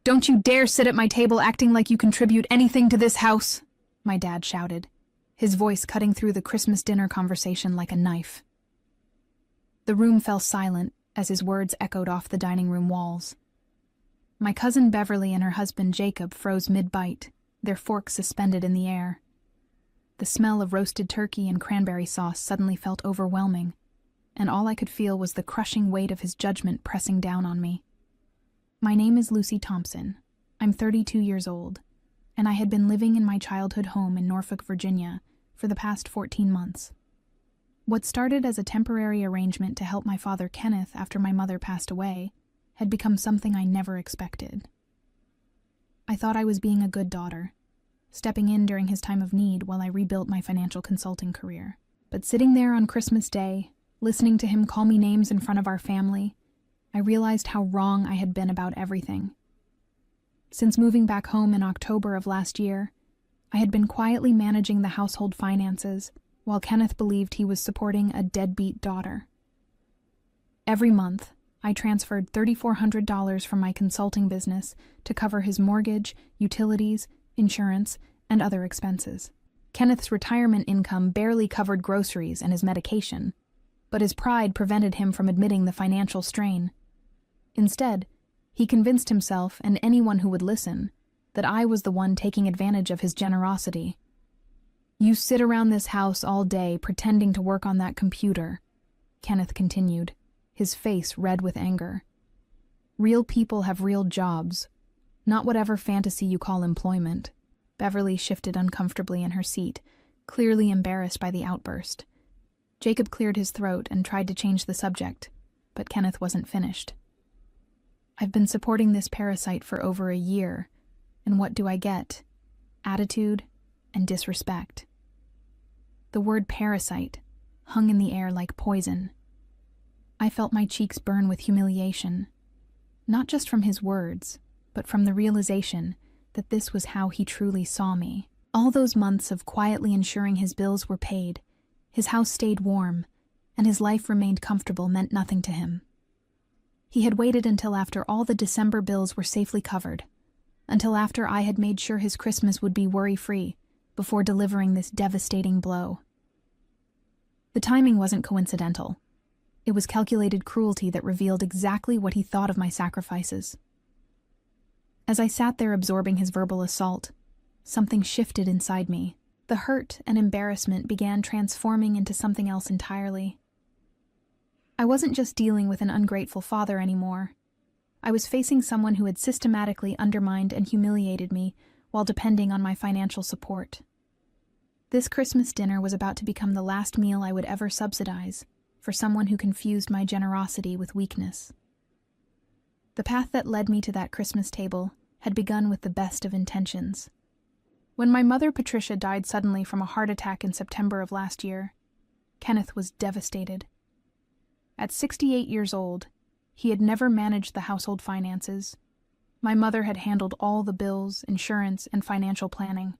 "Don't you dare sit at my table acting like you contribute anything to this house," my dad shouted, his voice cutting through the Christmas dinner conversation like a knife. The room fell silent as his words echoed off the dining room walls. My cousin Beverly and her husband Jacob froze mid-bite, their forks suspended in the air. The smell of roasted turkey and cranberry sauce suddenly felt overwhelming, and all I could feel was the crushing weight of his judgment pressing down on me. My name is Lucy Thompson. I'm 32 years old, and I had been living in my childhood home in Norfolk, Virginia, for the past 14 months. What started as a temporary arrangement to help my father Kenneth after my mother passed away had become something I never expected. I thought I was being a good daughter, stepping in during his time of need while I rebuilt my financial consulting career. But sitting there on Christmas Day, listening to him call me names in front of our family, I realized how wrong I had been about everything. Since moving back home in October of last year, I had been quietly managing the household finances while Kenneth believed he was supporting a deadbeat daughter. Every month, I transferred $3,400 from my consulting business to cover his mortgage, utilities, insurance, and other expenses. Kenneth's retirement income barely covered groceries and his medication, but his pride prevented him from admitting the financial strain. Instead, he convinced himself and anyone who would listen that I was the one taking advantage of his generosity. "You sit around this house all day pretending to work on that computer," Kenneth continued, his face red with anger. "Real people have real jobs, not whatever fantasy you call employment." Beverly shifted uncomfortably in her seat, clearly embarrassed by the outburst. Jacob cleared his throat and tried to change the subject, but Kenneth wasn't finished. "I've been supporting this parasite for over a year, and what do I get? Attitude and disrespect." The word parasite hung in the air like poison. I felt my cheeks burn with humiliation, not just from his words, but from the realization that this was how he truly saw me. All those months of quietly ensuring his bills were paid, his house stayed warm, and his life remained comfortable meant nothing to him. He had waited until after all the December bills were safely covered, until after I had made sure his Christmas would be worry-free, before delivering this devastating blow. The timing wasn't coincidental. It was calculated cruelty that revealed exactly what he thought of my sacrifices. As I sat there absorbing his verbal assault, something shifted inside me. The hurt and embarrassment began transforming into something else entirely. I wasn't just dealing with an ungrateful father anymore. I was facing someone who had systematically undermined and humiliated me while depending on my financial support. This Christmas dinner was about to become the last meal I would ever subsidize for someone who confused my generosity with weakness. The path that led me to that Christmas table had begun with the best of intentions. When my mother Patricia died suddenly from a heart attack in September of last year, Kenneth was devastated. At 68 years old, he had never managed the household finances. My mother had handled all the bills, insurance, and financial planning.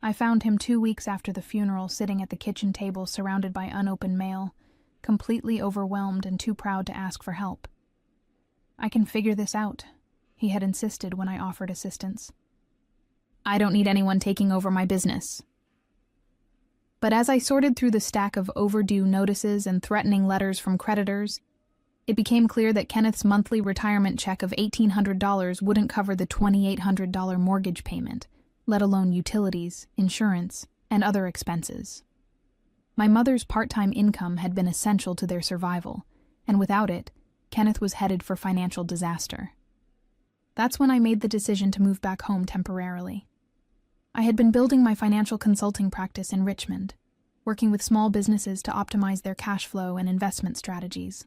I found him 2 weeks after the funeral sitting at the kitchen table surrounded by unopened mail, completely overwhelmed and too proud to ask for help. "I can figure this out," he had insisted when I offered assistance. "I don't need anyone taking over my business." But as I sorted through the stack of overdue notices and threatening letters from creditors, it became clear that Kenneth's monthly retirement check of $1,800 wouldn't cover the $2,800 mortgage payment, let alone utilities, insurance, and other expenses. My mother's part-time income had been essential to their survival, and without it, Kenneth was headed for financial disaster. That's when I made the decision to move back home temporarily. I had been building my financial consulting practice in Richmond, working with small businesses to optimize their cash flow and investment strategies.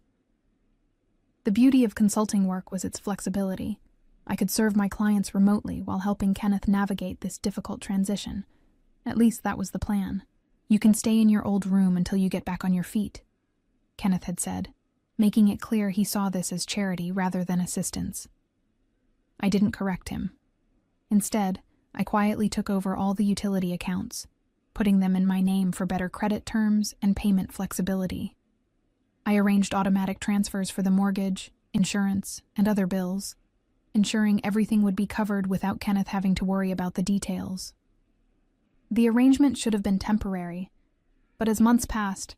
The beauty of consulting work was its flexibility. I could serve my clients remotely while helping Kenneth navigate this difficult transition. At least that was the plan. "You can stay in your old room until you get back on your feet," Kenneth had said, making it clear he saw this as charity rather than assistance. I didn't correct him. Instead, I quietly took over all the utility accounts, putting them in my name for better credit terms and payment flexibility. I arranged automatic transfers for the mortgage, insurance, and other bills. ensuring everything would be covered without Kenneth having to worry about the details. The arrangement should have been temporary, but as months passed,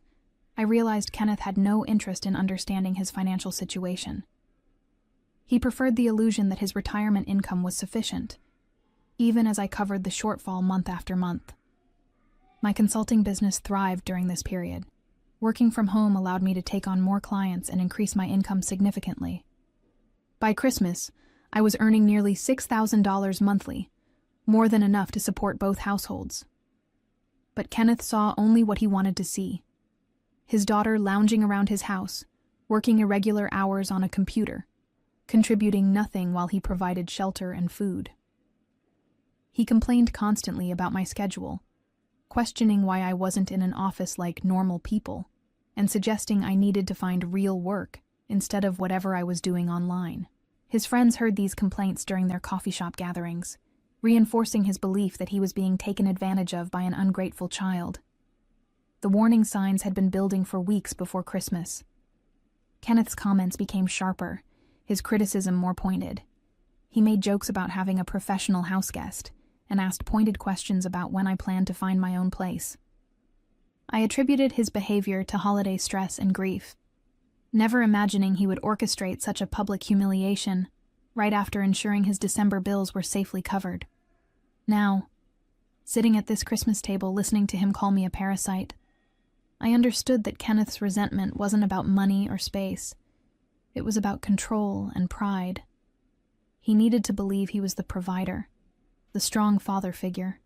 I realized Kenneth had no interest in understanding his financial situation. He preferred the illusion that his retirement income was sufficient, even as I covered the shortfall month after month. My consulting business thrived during this period. Working from home allowed me to take on more clients and increase my income significantly. By Christmas, I was earning nearly $6,000 monthly, more than enough to support both households. But Kenneth saw only what he wanted to see. His daughter lounging around his house, working irregular hours on a computer, contributing nothing while he provided shelter and food. He complained constantly about my schedule, questioning why I wasn't in an office like normal people, and suggesting I needed to find real work instead of whatever I was doing online. His friends heard these complaints during their coffee shop gatherings, reinforcing his belief that he was being taken advantage of by an ungrateful child. The warning signs had been building for weeks before Christmas. Kenneth's comments became sharper, his criticism more pointed. He made jokes about having a professional house guest and asked pointed questions about when I planned to find my own place. I attributed his behavior to holiday stress and grief, never imagining he would orchestrate such a public humiliation right after ensuring his December bills were safely covered. Now, sitting at this Christmas table listening to him call me a parasite, I understood that Kenneth's resentment wasn't about money or space. It was about control and pride. He needed to believe he was the provider, the strong father figure,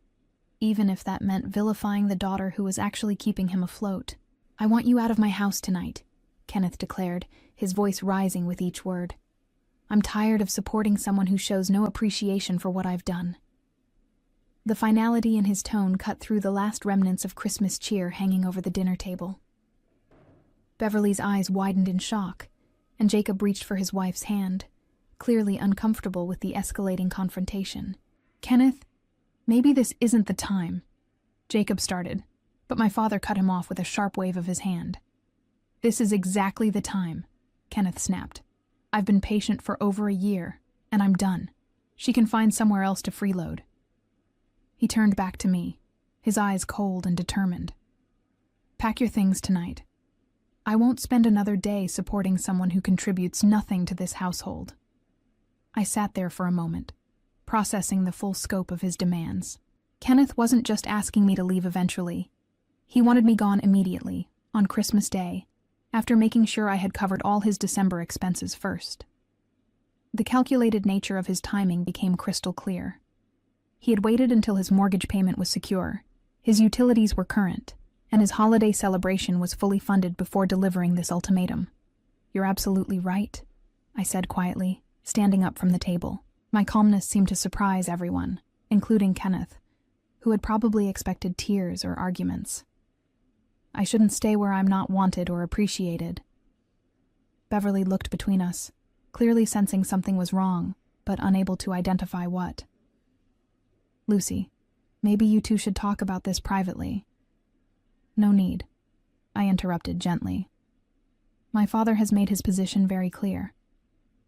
even if that meant vilifying the daughter who was actually keeping him afloat. "I want you out of my house tonight," Kenneth declared, his voice rising with each word. "I'm tired of supporting someone who shows no appreciation for what I've done." The finality in his tone cut through the last remnants of Christmas cheer hanging over the dinner table. Beverly's eyes widened in shock, and Jacob reached for his wife's hand, clearly uncomfortable with the escalating confrontation. "Kenneth, maybe this isn't the time," Jacob started, but my father cut him off with a sharp wave of his hand. "This is exactly the time," Kenneth snapped. "I've been patient for over a year, and I'm done. She can find somewhere else to freeload." He turned back to me, his eyes cold and determined. "Pack your things tonight. I won't spend another day supporting someone who contributes nothing to this household." I sat there for a moment, processing the full scope of his demands. Kenneth wasn't just asking me to leave eventually. He wanted me gone immediately, on Christmas Day, after making sure I had covered all his December expenses first. The calculated nature of his timing became crystal clear. He had waited until his mortgage payment was secure, his utilities were current, and his holiday celebration was fully funded before delivering this ultimatum. "You're absolutely right," I said quietly, standing up from the table. My calmness seemed to surprise everyone, including Kenneth, who had probably expected tears or arguments. "I shouldn't stay where I'm not wanted or appreciated." Beverly looked between us, clearly sensing something was wrong, but unable to identify what. "Lucy, maybe you two should talk about this privately." "No need," I interrupted gently. "My father has made his position very clear.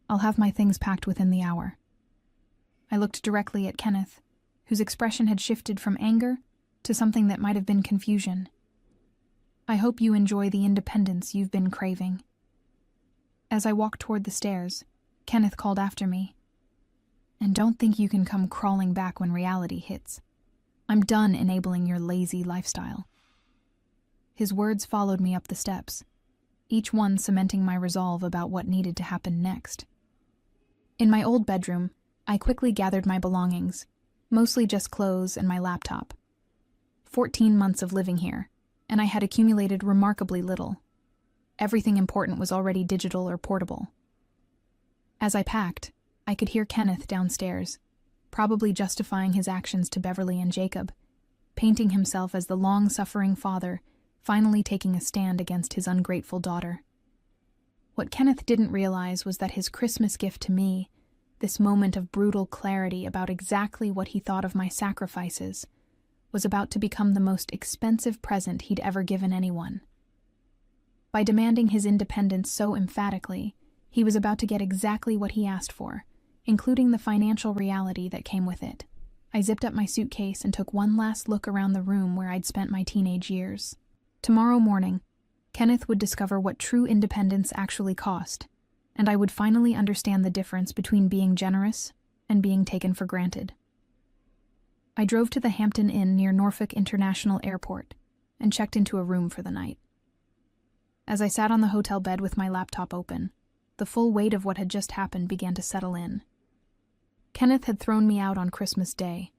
I'll have my things packed within the hour." I looked directly at Kenneth, whose expression had shifted from anger to something that might have been confusion. "I hope you enjoy the independence you've been craving." As I walked toward the stairs, Kenneth called after me. "And don't think you can come crawling back when reality hits. I'm done enabling your lazy lifestyle." His words followed me up the steps, each one cementing my resolve about what needed to happen next. In my old bedroom, I quickly gathered my belongings, mostly just clothes and my laptop. 14 months of living here, and I had accumulated remarkably little. Everything important was already digital or portable. As I packed, I could hear Kenneth downstairs, probably justifying his actions to Beverly and Jacob, painting himself as the long-suffering father, finally taking a stand against his ungrateful daughter. What Kenneth didn't realize was that his Christmas gift to me, this moment of brutal clarity about exactly what he thought of my sacrifices, was about to become the most expensive present he'd ever given anyone. By demanding his independence so emphatically, he was about to get exactly what he asked for, including the financial reality that came with it. I zipped up my suitcase and took one last look around the room where I'd spent my teenage years. Tomorrow morning, Kenneth would discover what true independence actually cost, and I would finally understand the difference between being generous and being taken for granted. I drove to the Hampton Inn near Norfolk International Airport and checked into a room for the night. As I sat on the hotel bed with my laptop open, the full weight of what had just happened began to settle in. Kenneth had thrown me out on Christmas Day,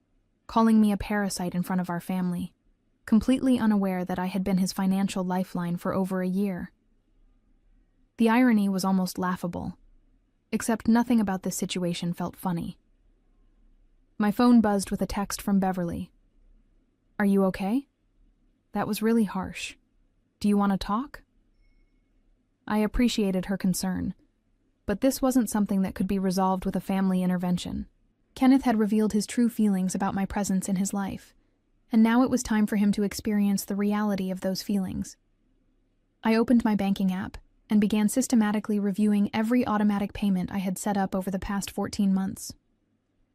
calling me a parasite in front of our family, completely unaware that I had been his financial lifeline for over a year. The irony was almost laughable, except nothing about this situation felt funny. My phone buzzed with a text from Beverly. "Are you okay? That was really harsh. Do you want to talk?" I appreciated her concern, but this wasn't something that could be resolved with a family intervention. Kenneth had revealed his true feelings about my presence in his life, and now it was time for him to experience the reality of those feelings. I opened my banking app and began systematically reviewing every automatic payment I had set up over the past 14 months.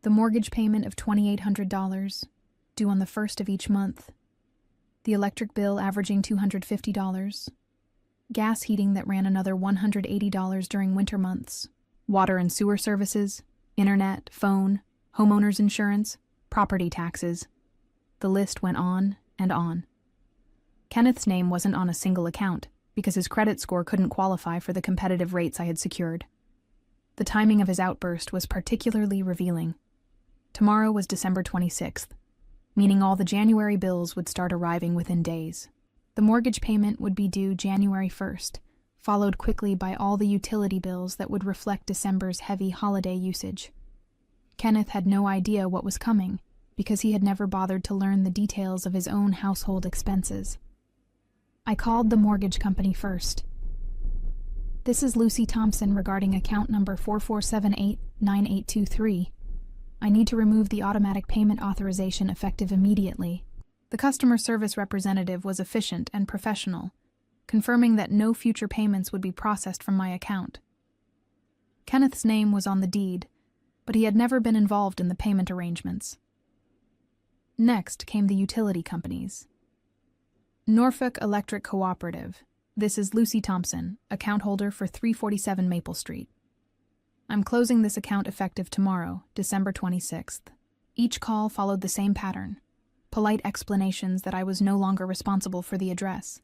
The mortgage payment of $2,800, due on the 1st of each month. The electric bill averaging $250. Gas heating that ran another $180 during winter months. Water and sewer services, internet, phone, homeowners insurance, property taxes. The list went on and on. Kenneth's name wasn't on a single account because his credit score couldn't qualify for the competitive rates I had secured. The timing of his outburst was particularly revealing. Tomorrow was December 26th, meaning all the January bills would start arriving within days. The mortgage payment would be due January 1st, followed quickly by all the utility bills that would reflect December's heavy holiday usage. Kenneth had no idea what was coming because he had never bothered to learn the details of his own household expenses. I called the mortgage company first. "This is Lucy Thompson regarding account number 44789823. I need to remove the automatic payment authorization effective immediately." The customer service representative was efficient and professional, confirming that no future payments would be processed from my account. Kenneth's name was on the deed, but he had never been involved in the payment arrangements. Next came the utility companies. Norfolk Electric Cooperative. This is Lucy Thompson, account holder for 347 Maple Street. I'm closing this account effective tomorrow, December 26th. Each call followed the same pattern. Polite explanations that I was no longer responsible for the address.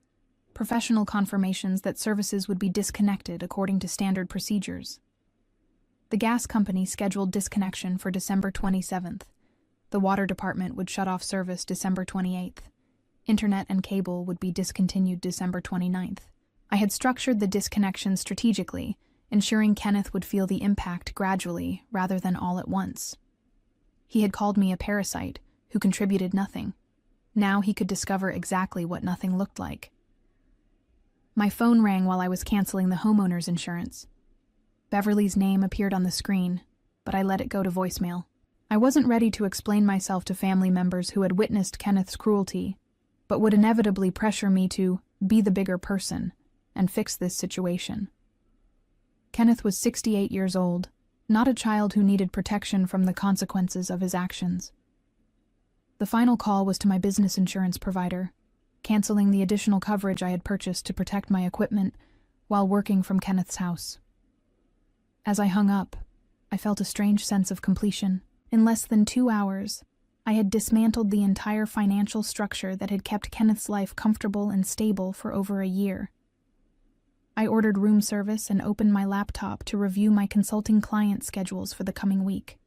Professional confirmations that services would be disconnected according to standard procedures. The gas company scheduled disconnection for December 27th. The water department would shut off service December 28th. Internet and cable would be discontinued December 29th. I had structured the disconnection strategically, ensuring Kenneth would feel the impact gradually rather than all at once. He had called me a parasite who contributed nothing. Now he could discover exactly what nothing looked like. My phone rang while I was canceling the homeowner's insurance. Beverly's name appeared on the screen, but I let it go to voicemail. I wasn't ready to explain myself to family members who had witnessed Kenneth's cruelty, but would inevitably pressure me to be the bigger person and fix this situation. Kenneth was 68 years old, not a child who needed protection from the consequences of his actions. The final call was to my business insurance provider, canceling the additional coverage I had purchased to protect my equipment while working from Kenneth's house. As I hung up, I felt a strange sense of completion. In less than 2 hours, I had dismantled the entire financial structure that had kept Kenneth's life comfortable and stable for over a year. I ordered room service and opened my laptop to review my consulting client schedules for the coming week.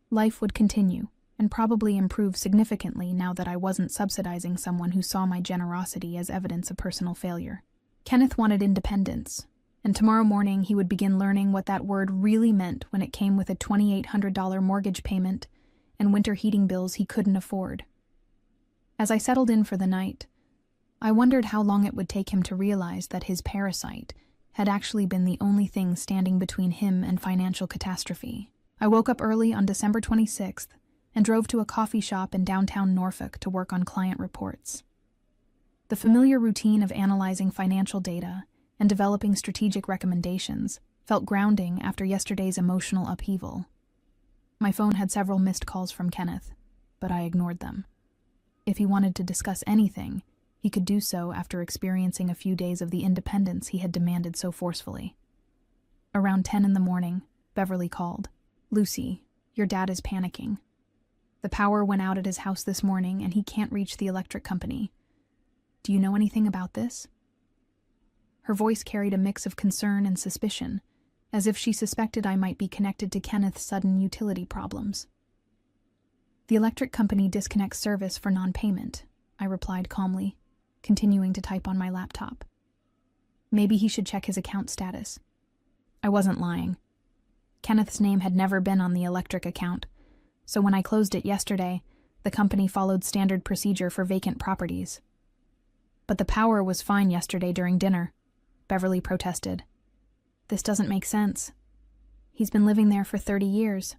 Life would continue, and probably improve significantly now that I wasn't subsidizing someone who saw my generosity as evidence of personal failure. Kenneth wanted independence, and tomorrow morning he would begin learning what that word really meant when it came with a $2,800 mortgage payment and winter heating bills he couldn't afford. As I settled in for the night, I wondered how long it would take him to realize that his parasite had actually been the only thing standing between him and financial catastrophe. I woke up early on December 26th and drove to a coffee shop in downtown Norfolk to work on client reports. The familiar routine of analyzing financial data and developing strategic recommendations felt grounding after yesterday's emotional upheaval. My phone had several missed calls from Kenneth, but I ignored them. If he wanted to discuss anything, he could do so after experiencing a few days of the independence he had demanded so forcefully. Around 10 in the morning, Beverly called. "Lucy, your dad is panicking. The power went out at his house this morning and he can't reach the electric company. Do you know anything about this?" Her voice carried a mix of concern and suspicion, as if she suspected I might be connected to Kenneth's sudden utility problems. "The electric company disconnects service for non-payment," I replied calmly, continuing to type on my laptop. Maybe he should check his account status. I wasn't lying. Kenneth's name had never been on the electric account, so when I closed it yesterday, the company followed standard procedure for vacant properties. "But the power was fine yesterday during dinner," Beverly protested. "This doesn't make sense. He's been living there for 30 years.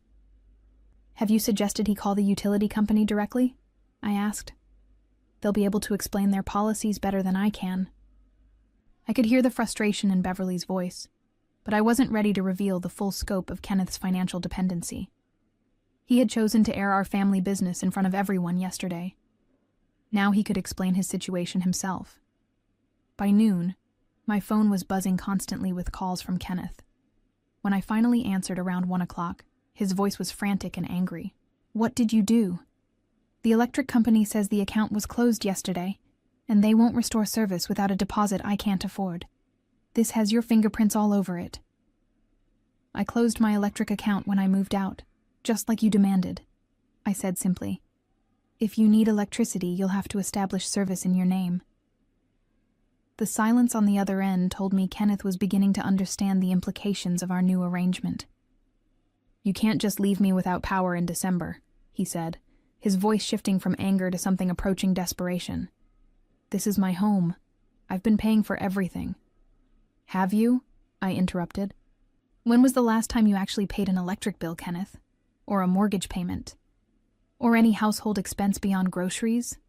"Have you suggested he call the utility company directly?" I asked. "They'll be able to explain their policies better than I can." I could hear the frustration in Beverly's voice, but I wasn't ready to reveal the full scope of Kenneth's financial dependency. He had chosen to air our family business in front of everyone yesterday. Now he could explain his situation himself. By noon, my phone was buzzing constantly with calls from Kenneth. When I finally answered around 1 o'clock, his voice was frantic and angry. "What did you do?" "The electric company says the account was closed yesterday, and they won't restore service without a deposit I can't afford. This has your fingerprints all over it." "I closed my electric account when I moved out, just like you demanded," I said simply. "If you need electricity, you'll have to establish service in your name." The silence on the other end told me Kenneth was beginning to understand the implications of our new arrangement. "You can't just leave me without power in December," he said, his voice shifting from anger to something approaching desperation. "This is my home. I've been paying for everything." "Have you?" I interrupted. "When was the last time you actually paid an electric bill, Kenneth? Or a mortgage payment? Or any household expense beyond groceries?"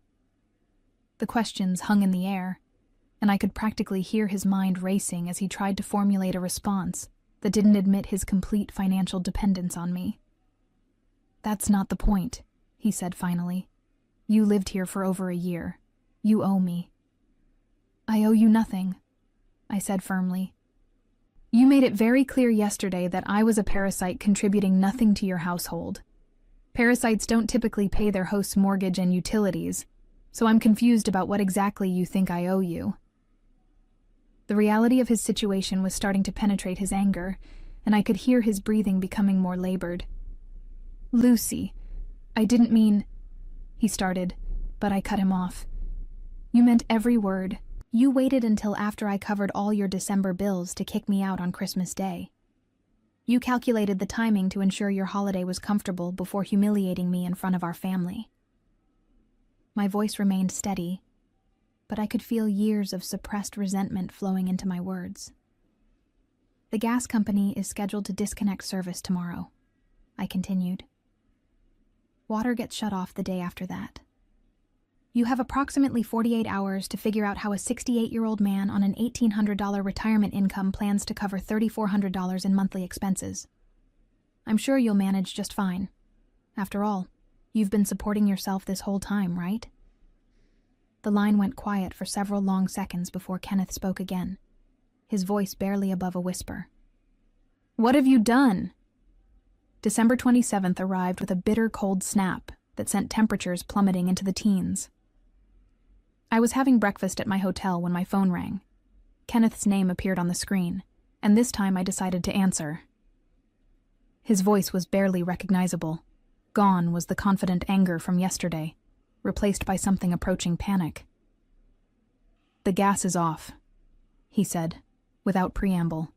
The questions hung in the air, and I could practically hear his mind racing as he tried to formulate a response that didn't admit his complete financial dependence on me. "That's not the point," he said finally. "You lived here for over a year. You owe me." "I owe you nothing," I said firmly. "You made it very clear yesterday that I was a parasite contributing nothing to your household. Parasites don't typically pay their host's mortgage and utilities, so I'm confused about what exactly you think I owe you." The reality of his situation was starting to penetrate his anger, and I could hear his breathing becoming more labored. "Lucy, I didn't mean—" he started, but I cut him off. "You meant every word. You waited until after I covered all your December bills to kick me out on Christmas Day. You calculated the timing to ensure your holiday was comfortable before humiliating me in front of our family." My voice remained steady, but I could feel years of suppressed resentment flowing into my words. "The gas company is scheduled to disconnect service tomorrow," I continued. "Water gets shut off the day after that. You have approximately 48 hours to figure out how a 68-year-old man on an $1,800 retirement income plans to cover $3,400 in monthly expenses. I'm sure you'll manage just fine. After all, you've been supporting yourself this whole time, right?" The line went quiet for several long seconds before Kenneth spoke again, his voice barely above a whisper. "What have you done?" December 27th arrived with a bitter cold snap that sent temperatures plummeting into the teens. I was having breakfast at my hotel when my phone rang. Kenneth's name appeared on the screen, and this time I decided to answer. His voice was barely recognizable. Gone was the confident anger from yesterday, replaced by something approaching panic. "The gas is off," he said, without preamble.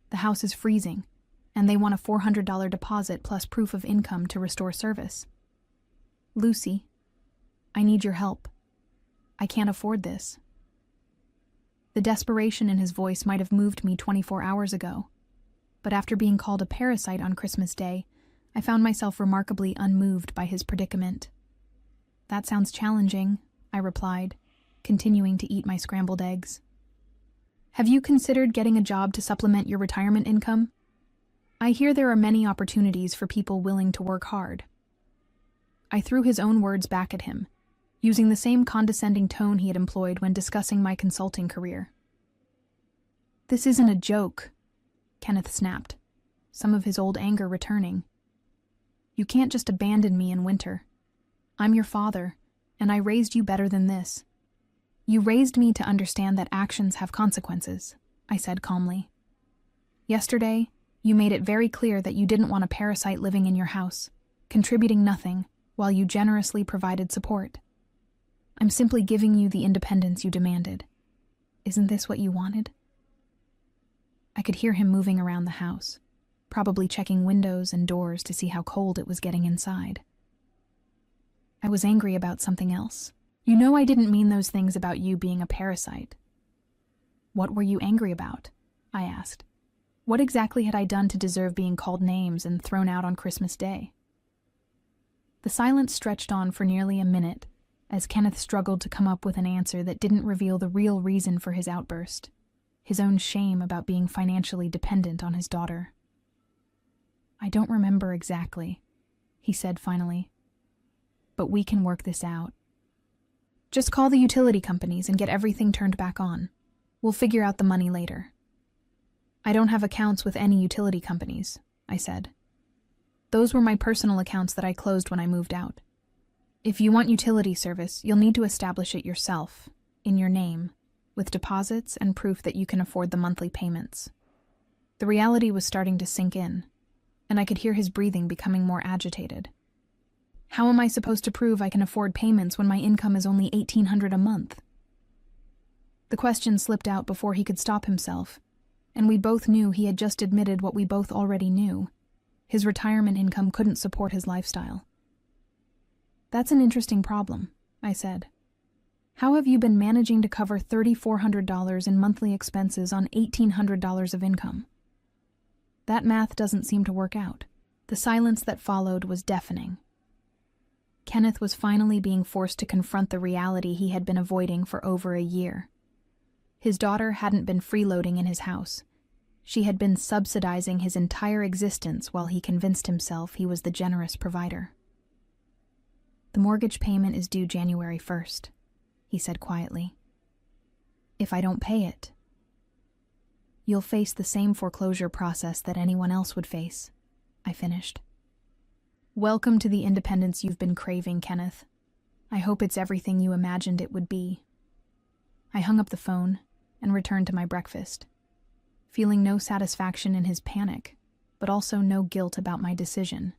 "The house is freezing, and they want a $400 deposit plus proof of income to restore service. Lucy, I need your help. I can't afford this." The desperation in his voice might have moved me 24 hours ago, but after being called a parasite on Christmas Day, I found myself remarkably unmoved by his predicament. "That sounds challenging," I replied, continuing to eat my scrambled eggs. "Have you considered getting a job to supplement your retirement income?" I hear there are many opportunities for people willing to work hard. I threw his own words back at him, using the same condescending tone he had employed when discussing my consulting career. This isn't a joke, Kenneth snapped, some of his old anger returning. You can't just abandon me in winter. I'm your father, and I raised you better than this. You raised me to understand that actions have consequences, I said calmly. Yesterday, you made it very clear that you didn't want a parasite living in your house, contributing nothing, while you generously provided support. I'm simply giving you the independence you demanded. Isn't this what you wanted? I could hear him moving around the house, probably checking windows and doors to see how cold it was getting inside. I was angry about something else. You know I didn't mean those things about you being a parasite. What were you angry about? I asked. What exactly had I done to deserve being called names and thrown out on Christmas Day? The silence stretched on for nearly a minute as Kenneth struggled to come up with an answer that didn't reveal the real reason for his outburst, his own shame about being financially dependent on his daughter. I don't remember exactly, he said finally, but we can work this out. Just call the utility companies and get everything turned back on. We'll figure out the money later. I don't have accounts with any utility companies, I said. Those were my personal accounts that I closed when I moved out. If you want utility service, you'll need to establish it yourself, in your name, with deposits and proof that you can afford the monthly payments. The reality was starting to sink in, and I could hear his breathing becoming more agitated. How am I supposed to prove I can afford payments when my income is only $1,800 a month? The question slipped out before he could stop himself, and we both knew he had just admitted what we both already knew. His retirement income couldn't support his lifestyle. That's an interesting problem, I said. How have you been managing to cover $3,400 in monthly expenses on $1,800 of income? That math doesn't seem to work out. The silence that followed was deafening. Kenneth was finally being forced to confront the reality he had been avoiding for over a year. His daughter hadn't been freeloading in his house. She had been subsidizing his entire existence while he convinced himself he was the generous provider. The mortgage payment is due January 1st, he said quietly. If I don't pay it, you'll face the same foreclosure process that anyone else would face, I finished. Welcome to the independence you've been craving, Kenneth. I hope it's everything you imagined it would be. I hung up the phone and returned to my breakfast, feeling no satisfaction in his panic, but also no guilt about my decision.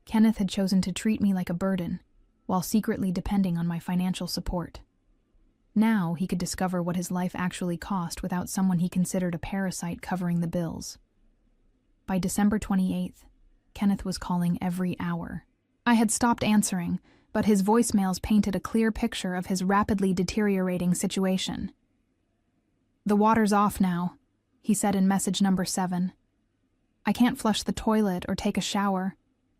Kenneth had chosen to treat me like a burden, while secretly depending on my financial support. Now he could discover what his life actually cost without someone he considered a parasite covering the bills. By December 28th, Kenneth was calling every hour. I had stopped answering, but his voicemails painted a clear picture of his rapidly deteriorating situation. The water's off now, he said in message number 7. I can't flush the toilet or take a shower.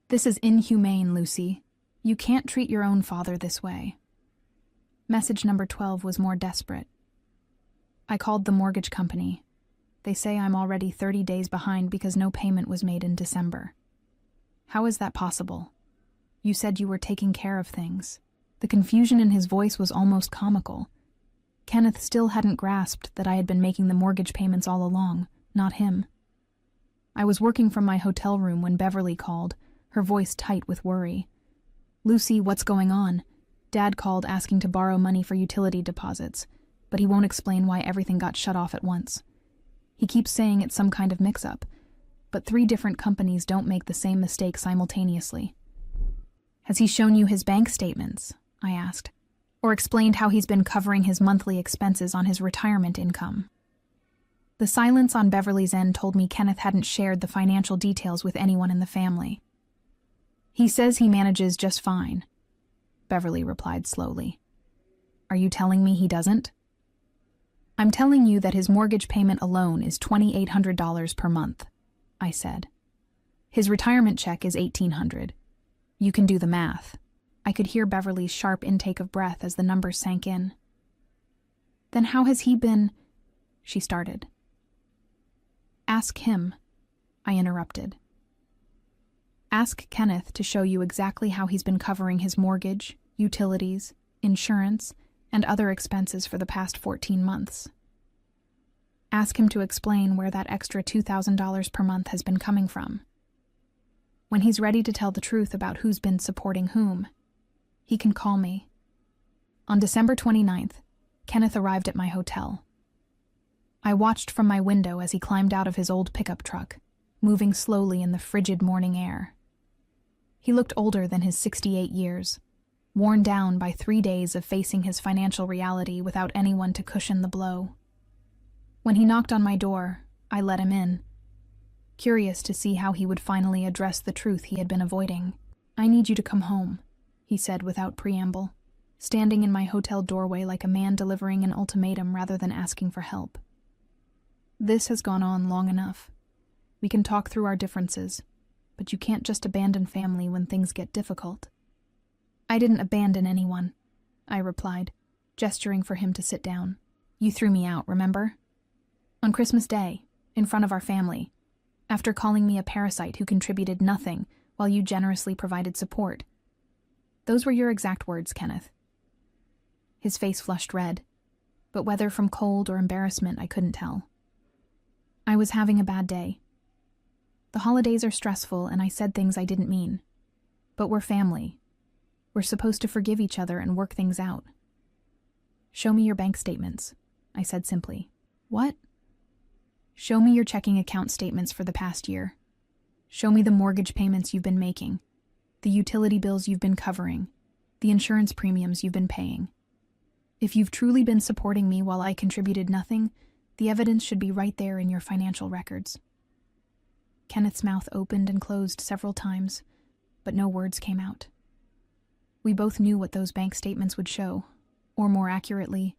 This is inhumane, Lucy. You can't treat your own father this way. Message number 12 was more desperate. I called the mortgage company. They say I'm already 30 days behind because no payment was made in December. How is that possible? You said you were taking care of things. The confusion in his voice was almost comical. Kenneth still hadn't grasped that I had been making the mortgage payments all along, not him. I was working from my hotel room when Beverly called, her voice tight with worry. Lucy, what's going on? Dad called asking to borrow money for utility deposits, but he won't explain why everything got shut off at once. He keeps saying it's some kind of mix-up, but 3 different companies don't make the same mistake simultaneously. Has he shown you his bank statements? I asked. Or explained how he's been covering his monthly expenses on his retirement income. The silence on Beverly's end told me Kenneth hadn't shared the financial details with anyone in the family. He says he manages just fine, Beverly replied slowly. Are you telling me he doesn't? I'm telling you that his mortgage payment alone is $2,800 per month, I said. His retirement check is $1,800. You can do the math. I could hear Beverly's sharp intake of breath as the numbers sank in. Then how has he been? She started. Ask him. I interrupted. Ask Kenneth to show you exactly how he's been covering his mortgage, utilities, insurance, and other expenses for the past 14 months. Ask him to explain where that extra $2,000 per month has been coming from. When he's ready to tell the truth about who's been supporting whom, he can call me. On December 29th, Kenneth arrived at my hotel. I watched from my window as he climbed out of his old pickup truck, moving slowly in the frigid morning air. He looked older than his 68 years, worn down by 3 days of facing his financial reality without anyone to cushion the blow. When he knocked on my door, I let him in, curious to see how he would finally address the truth he had been avoiding. "I need you to come home," he said without preamble, standing in my hotel doorway like a man delivering an ultimatum rather than asking for help. "This has gone on long enough. We can talk through our differences, but you can't just abandon family when things get difficult." "I didn't abandon anyone," I replied, gesturing for him to sit down. "You threw me out, remember? On Christmas Day, in front of our family, after calling me a parasite who contributed nothing while you generously provided support. Those were your exact words, Kenneth." His face flushed red, but whether from cold or embarrassment I couldn't tell. "I was having a bad day. The holidays are stressful and I said things I didn't mean. But we're family. We're supposed to forgive each other and work things out." "Show me your bank statements," I said simply. "What?" "Show me your checking account statements for the past year. Show me the mortgage payments you've been making, the utility bills you've been covering, the insurance premiums you've been paying. If you've truly been supporting me while I contributed nothing, the evidence should be right there in your financial records." Kenneth's mouth opened and closed several times, but no words came out. We both knew what those bank statements would show, or more accurately,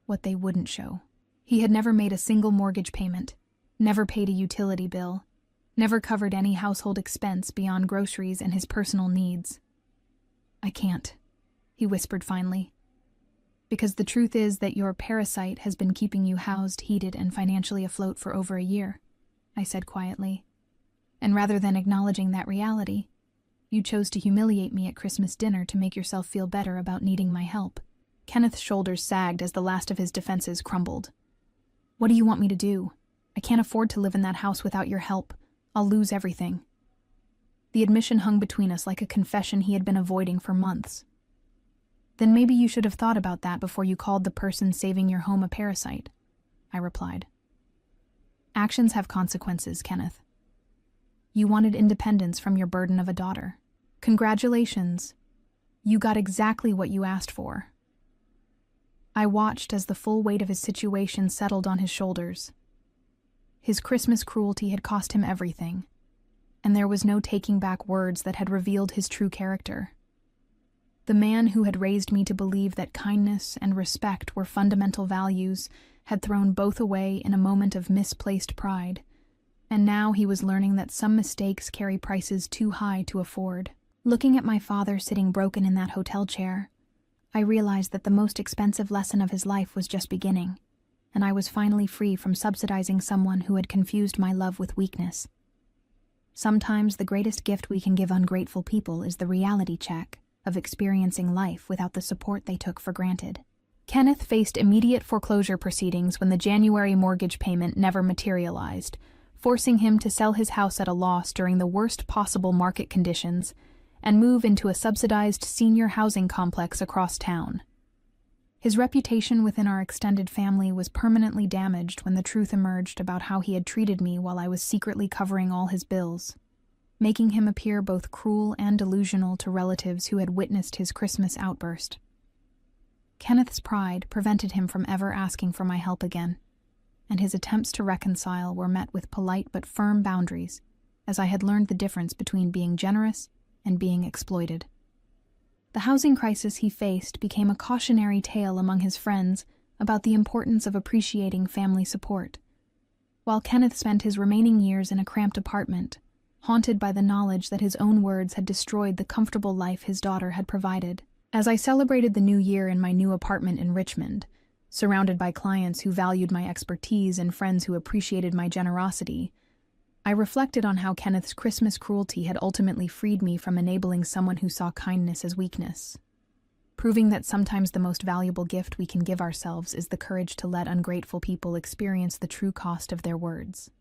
what they wouldn't show. He had never made a single mortgage payment, never paid a utility bill, never covered any household expense beyond groceries and his personal needs. "I can't," he whispered finally. "Because the truth is that your parasite has been keeping you housed, heated, and financially afloat for over a year," I said quietly. "And rather than acknowledging that reality, you chose to humiliate me at Christmas dinner to make yourself feel better about needing my help." Kenneth's shoulders sagged as the last of his defenses crumbled. "What do you want me to do? I can't afford to live in that house without your help. I'll lose everything." The admission hung between us like a confession he had been avoiding for months. "Then maybe you should have thought about that before you called the person saving your home a parasite," I replied. "Actions have consequences, Kenneth. You wanted independence from your burden of a daughter. Congratulations. You got exactly what you asked for." I watched as the full weight of his situation settled on his shoulders. His Christmas cruelty had cost him everything, and there was no taking back words that had revealed his true character. The man who had raised me to believe that kindness and respect were fundamental values had thrown both away in a moment of misplaced pride, and now he was learning that some mistakes carry prices too high to afford. Looking at my father sitting broken in that hotel chair, I realized that the most expensive lesson of his life was just beginning, and I was finally free from subsidizing someone who had confused my love with weakness. Sometimes the greatest gift we can give ungrateful people is the reality check of experiencing life without the support they took for granted. Kenneth faced immediate foreclosure proceedings when the January mortgage payment never materialized, forcing him to sell his house at a loss during the worst possible market conditions and move into a subsidized senior housing complex across town. His reputation within our extended family was permanently damaged when the truth emerged about how he had treated me while I was secretly covering all his bills, making him appear both cruel and delusional to relatives who had witnessed his Christmas outburst. Kenneth's pride prevented him from ever asking for my help again, and his attempts to reconcile were met with polite but firm boundaries, as I had learned the difference between being generous and being exploited. The housing crisis he faced became a cautionary tale among his friends about the importance of appreciating family support, while Kenneth spent his remaining years in a cramped apartment, haunted by the knowledge that his own words had destroyed the comfortable life his daughter had provided. As I celebrated the new year in my new apartment in Richmond, surrounded by clients who valued my expertise and friends who appreciated my generosity, I reflected on how Kenneth's Christmas cruelty had ultimately freed me from enabling someone who saw kindness as weakness, proving that sometimes the most valuable gift we can give ourselves is the courage to let ungrateful people experience the true cost of their words.